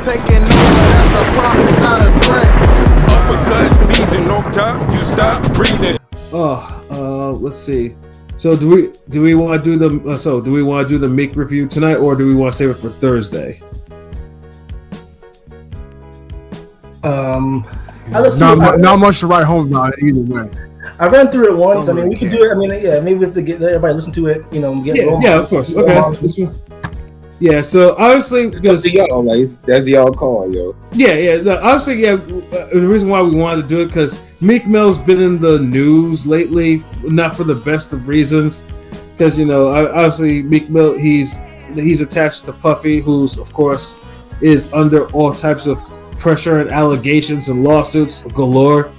taking over, that's a promise, not a threat. Uppercut season off top, you stop breathing. Let's see. So do we want to do the Meek review tonight, or do we want to save it for Thursday? Not much to write home about it either way. I ran through it once. I mean, we could do it. I mean, yeah, maybe we have to get everybody listen to it. You know, yeah, of course. Okay. Yeah. So obviously, because y'all, like, that's y'all call, yo. Yeah. No, obviously, the reason why we wanted to do it because Meek Mill's been in the news lately, not for the best of reasons. Because obviously Meek Mill, he's attached to Puffy, who's of course is under all types of pressure and allegations and lawsuits galore.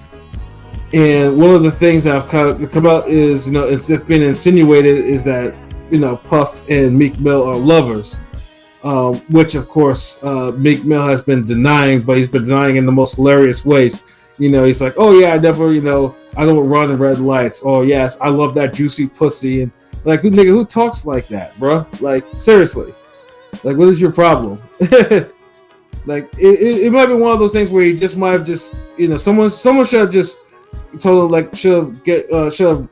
And one of the things that have come out is, it's been insinuated is that, Puff and Meek Mill are lovers, which of course Meek Mill has been denying, but he's been denying in the most hilarious ways. He's like, oh yeah, I never, I don't run in red lights. Oh yes, I love that juicy pussy. And like, who talks like that, bro? Like, seriously, like, what is your problem? Like, it might be one of those things where he just might have just, someone should have just told him, like, should have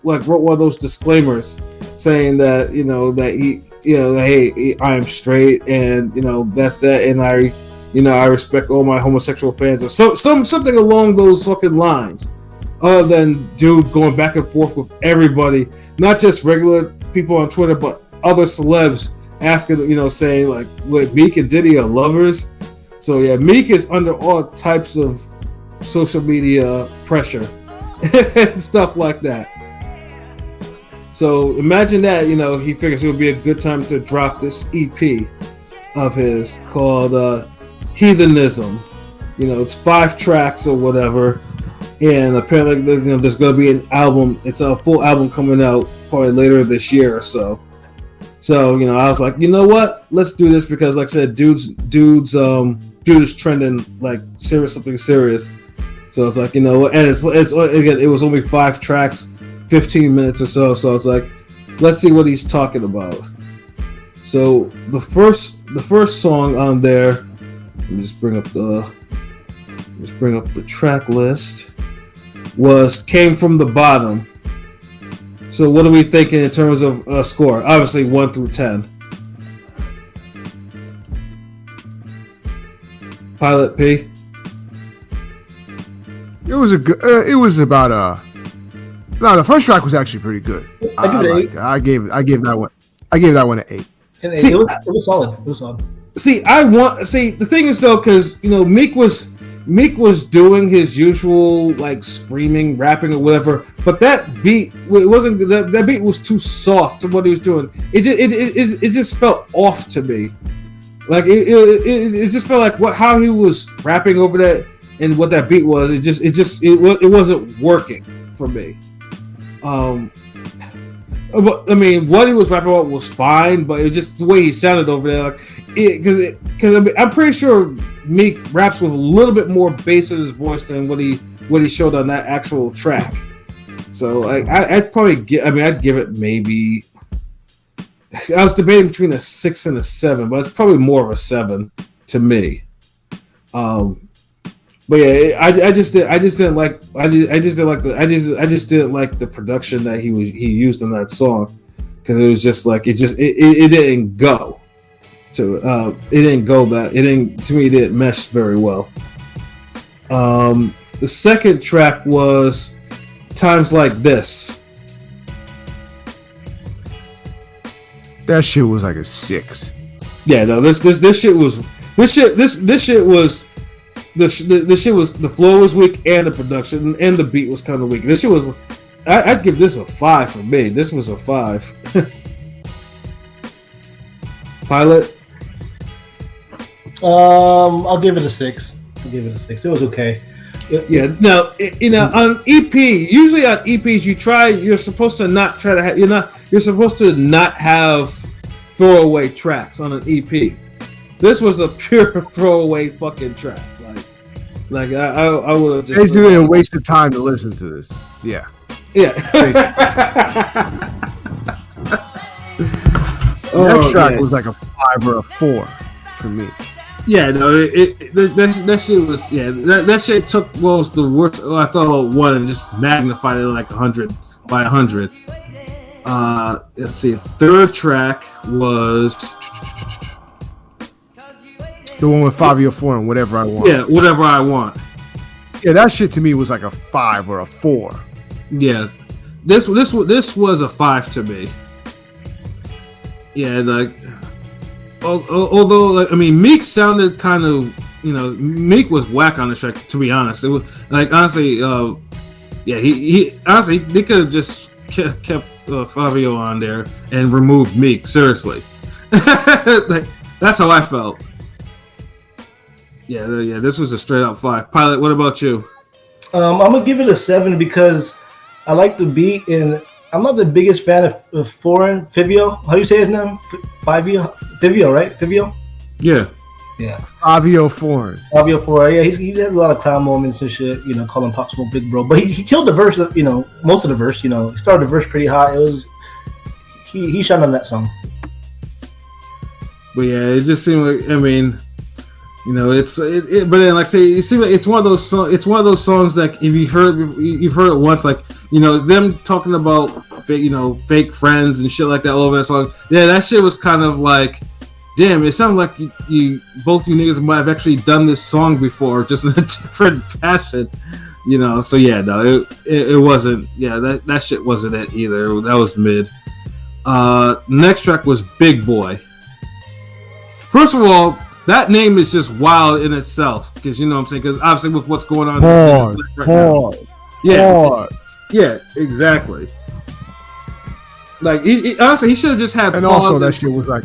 wrote one of those disclaimers saying that, that he, that, hey, I am straight and, that's that. And I respect all my homosexual fans, or something along those fucking lines, other than dude going back and forth with everybody, not just regular people on Twitter, but other celebs asking, saying like, what, Meek and Diddy are lovers? So yeah, Meek is under all types of social media pressure and stuff like that. So imagine that, he figures it would be a good time to drop this EP of his called Heathenism. It's 5 tracks or whatever, and apparently there's going to be an album. It's a full album coming out probably later this year or so. So, I was like, you know what? Let's do this because, like I said, dude is trending like something serious. So it's like, and it was only 5 tracks, 15 minutes or so. So it's like, let's see what he's talking about. So the first song on there, let me just bring up the track list, Came From the Bottom. So what are we thinking in terms of score? Obviously 1 through 10. Pilot P. It was about no, the first track was actually pretty good. I gave that one an 8. See, it was solid. The thing is though, because Meek was doing his usual like screaming, rapping or whatever, but that beat that beat was too soft to what he was doing. It just felt off to me. Like it just felt like how he was rapping over that and what that beat was. It wasn't working for me. But I mean, what he was rapping about was fine, but it just the way he sounded over there, like, because I'm pretty sure Meek raps with a little bit more bass in his voice than what he showed on that actual track. So like, I'd give it maybe. I was debating between a 6 and a 7, but it's probably more of a 7 to me. But yeah, I just didn't like the production that he used on that song, because it was just like it didn't go. So it didn't mesh very well. The second track was Times Like This. That shit was like a 6. Yeah, no, this shit was the flow was weak and the production and the beat was kind of weak. This shit was, I'd give this a 5 for me. This was a 5. Pilot. I'll give it a 6. It was okay. Yeah, no, on EP, usually on EPs, you're supposed to not try to have, you're supposed to not have throwaway tracks on an EP. This was a pure throwaway fucking track. Like I would have just. They didn't waste the time to listen to this. Yeah. Next track was like a 5 or a 4 for me. Yeah, no, that shit was that shit took what was the worst. I thought one and just magnified it like 100 by 100. Let's see. Third track was the one with Fabio Foreign, Whatever I Want. Yeah, Whatever I Want. Yeah, that shit to me was like a 5 or a 4. Yeah, this was a 5 to me. Yeah, like although like, I mean, Meek sounded kind of, Meek was whack on the track. To be honest, it was like honestly, he honestly they could have just kept Fabio on there and removed Meek. Seriously, like, that's how I felt. Yeah, this was a straight up 5. Pilot, what about you? I'm gonna give it a 7 because I like the beat, and I'm not the biggest fan of Foreign Fivio. How do you say his name? Fivio, right? Fivio. Yeah. Fabio Foreign. Fabio Foreign. Yeah, he had a lot of clown moments and shit. Calling Pop Smoke Big Bro, but he killed the verse. Most of the verse. He started the verse pretty hot. It was he shot on that song. But yeah, it just seemed like, I mean, but then, like I say, it seems like it's one of those songs that if you've heard it once, like, them talking about fake friends and shit like that all over that song. Yeah, that shit was kind of like, damn, it sounded like you both you niggas might have actually done this song before, just in a different fashion. So yeah, no, it wasn't. Yeah, that shit wasn't it either. That was mid. Next track was Big Boy. First of all, that name is just wild in itself, because you know what I'm saying. Because obviously with what's going on right now. Yeah, exactly. Like honestly, he should have just had. And also, that shit was like.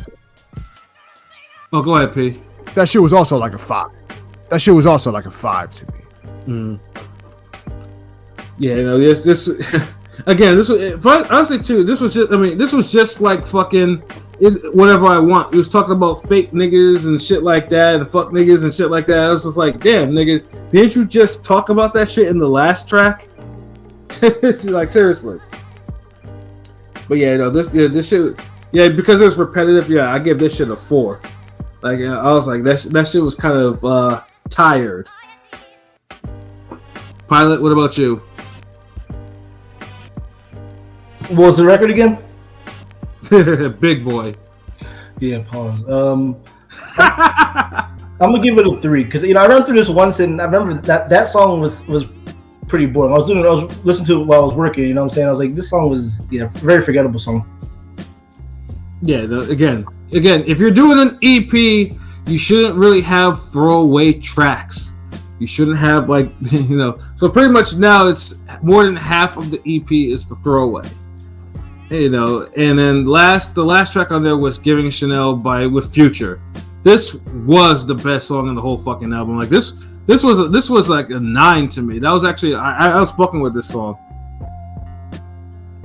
Oh, go ahead, P. That shit was also like a 5. That shit was also like a 5 to me. Mm. Yeah, this again. This was honestly too. This was just. I mean, this was just like fucking. Whatever I Want. He was talking about fake niggas and shit like that, and fuck niggas and shit like that. I was just like, damn, nigga, didn't you just talk about that shit in the last track? Like, seriously. But yeah, this shit, because it was repetitive. Yeah, I give this shit a 4. Like, I was like, that shit was kind of tired. Pilot, what about you? What was the record again? Big Boy. Yeah, pause. I'm gonna give it a 3 because I ran through this once and I remember that song was pretty boring. I was listening to it while I was working. You know what I'm saying? I was like, this song was very forgettable song. Yeah. Again, if you're doing an EP, you shouldn't really have throwaway tracks. You shouldn't have So pretty much now it's more than half of the EP is the throwaway. And then the last track on there was Giving Chanel with Future. This was the best song on the whole fucking album. Like this was like a 9 to me. That was actually I was fucking with this song.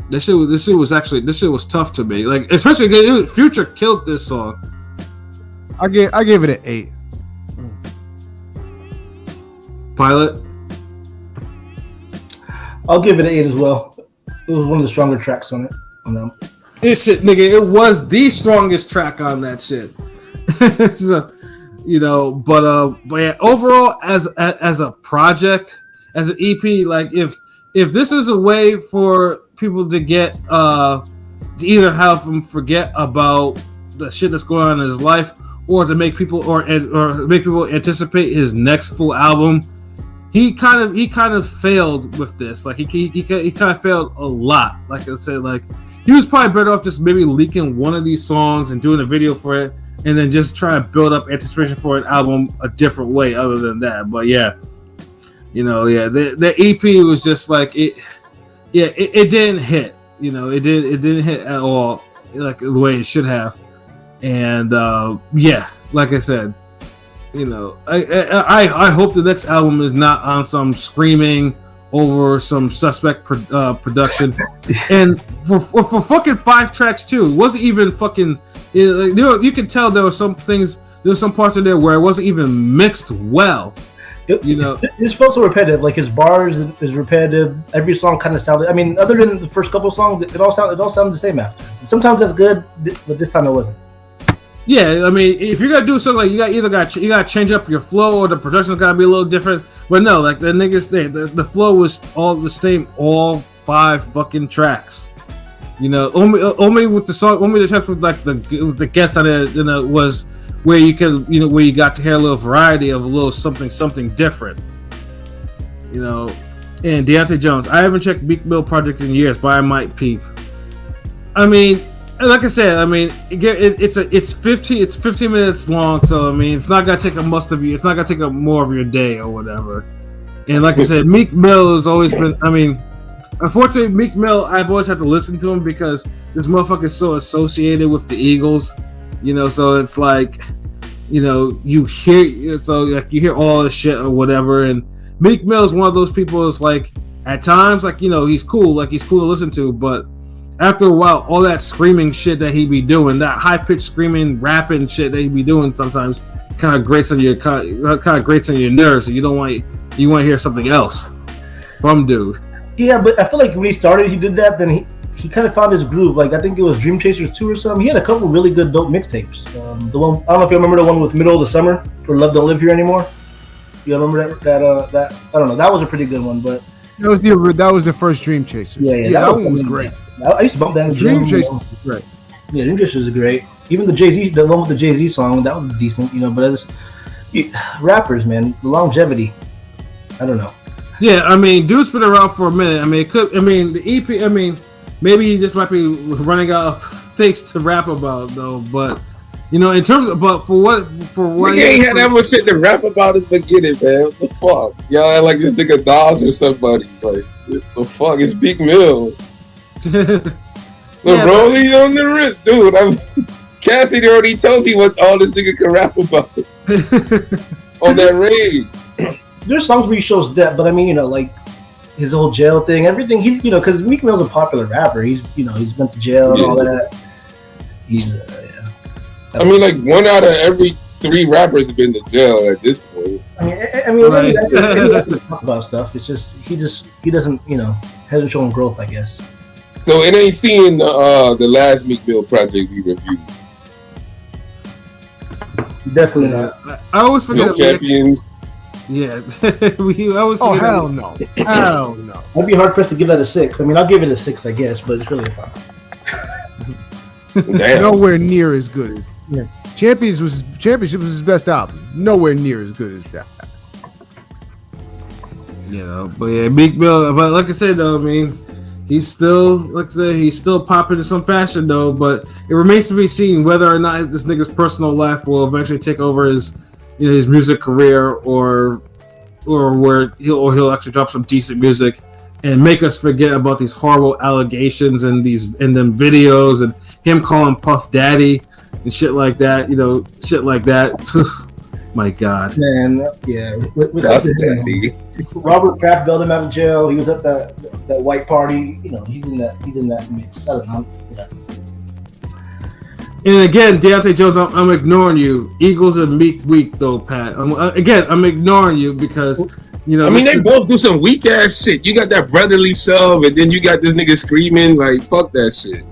This shit was tough to me. Like, especially Future killed this song. I gave it an 8. Pilot. I'll give it an 8 as well. It was one of the stronger tracks on it. This shit, nigga, it was the strongest track on that shit. But yeah, overall, as a project, as an EP, like if this is a way for people to get to either have them forget about the shit that's going on in his life, or to make people or make people anticipate his next full album, he kind of failed with this. Like he kind of failed a lot. Like I said, like. He was probably better off just maybe leaking one of these songs and doing a video for it, and then just trying to build up anticipation for an album a different way other than that. But yeah, the EP was just like it didn't hit. It didn't hit at all like the way it should have. And like I said, I hope the next album is not on some screaming over some suspect production, and for fucking 5 tracks too. It wasn't even fucking. You can tell there were some things. There were some parts in there where it wasn't even mixed well. It just felt so repetitive. Like his bars is repetitive. Every song kind of sounded. I mean, other than the first couple songs, it all sounded the same after. Sometimes that's good, but this time it wasn't. Yeah, I mean, if you're gonna do something like you gotta change up your flow, or the production's gotta be a little different. But no, like the niggas, the flow was all the same, all 5 fucking tracks. You know, only with the song, only the tracks with like the guest on it, you know, was where you could, you know, where you got to hear a little variety of a little something different. You know, and Deontay Jones, I haven't checked Meek Mill project in years, but I might peep. I mean. Like I said, I mean, it's 15 minutes long, so I mean, it's not gonna take up most of you. It's not gonna take up more of your day or whatever. And like I said, Meek Mill has always been. I mean, unfortunately, Meek Mill, I've always had to listen to him because this motherfucker is so associated with the Eagles, you know. So it's like, you know, you hear all the shit or whatever. And Meek Mill is one of those people. It's like at times, like, you know, he's cool to listen to, but after a while, all that screaming shit that he be doing, that high pitched screaming, rapping shit that he be doing, sometimes kind of grates on your nerves. So you want to hear something else from dude. Yeah, but I feel like when he started, he did that. Then he kind of found his groove. Like I think it was Dream Chasers 2 or something. He had a couple really good dope mixtapes. The one, I don't know if you remember the one with Middle of the Summer or Love Don't Live Here Anymore. You remember that? I don't know. That was a pretty good one, but that was the first Dream Chasers. Yeah, that one was great. I used to bump that in the Dream Chasers was great. Yeah, Dream Chasers is great. Even the one with the Jay-Z song, that was decent, you know. But it's rappers, man, the longevity. I don't know. Yeah, I mean, dude's been around for a minute. I mean, it could. I mean, the EP. I mean, maybe he just might be running out of things to rap about, though. But you know, in terms of, but for what he ain't had that much shit to rap about at the beginning, man. What the fuck? Y'all act like this nigga Dodge or somebody. Like, what the fuck? It's Meek Mill. The rolling on the wrist, dude. Cassidy already told me what all this nigga can rap about on that raid. There's songs where he shows depth, but I mean, you know, like his whole jail thing, everything. He's, you know, because Meek Mill's a popular rapper. He's, you know, he's been to jail and all that. He's, yeah. I mean, like 1 out of every 3 rappers have been to jail at this point. I mean, right. He talk about stuff. It's just he doesn't, you know, hasn't shown growth, I guess. So it ain't seeing the last Meek Mill project we reviewed. Definitely not. I always forget. No Champions. Yeah, I always. Oh hell no! Hell no! I'd be hard pressed to give that a 6. I mean, I'll give it a 6, I guess, but it's really a 5. Nowhere near as good as Championship was his best album. Nowhere near as good as that. You know, but yeah, Meek Mill. But like I said, though, I mean, he's still popping in some fashion, though. But it remains to be seen whether or not this nigga's personal life will eventually take over his, you know, his music career, or where he'll actually drop some decent music and make us forget about these horrible allegations and them videos and him calling Puff Daddy and shit like that. You know, shit like that. My God, man, yeah. That's Daddy. Robert Kraft bailed him out of jail. He was at that white party. You know, he's in that mix. I don't know. Yeah. And again, Deontay Jones, I'm ignoring you. Eagles and Meek weak though, Pat. I'm ignoring you because, you know. I mean, they both do some weak ass shit. You got that brotherly shove, and then you got this nigga screaming like, "Fuck that shit."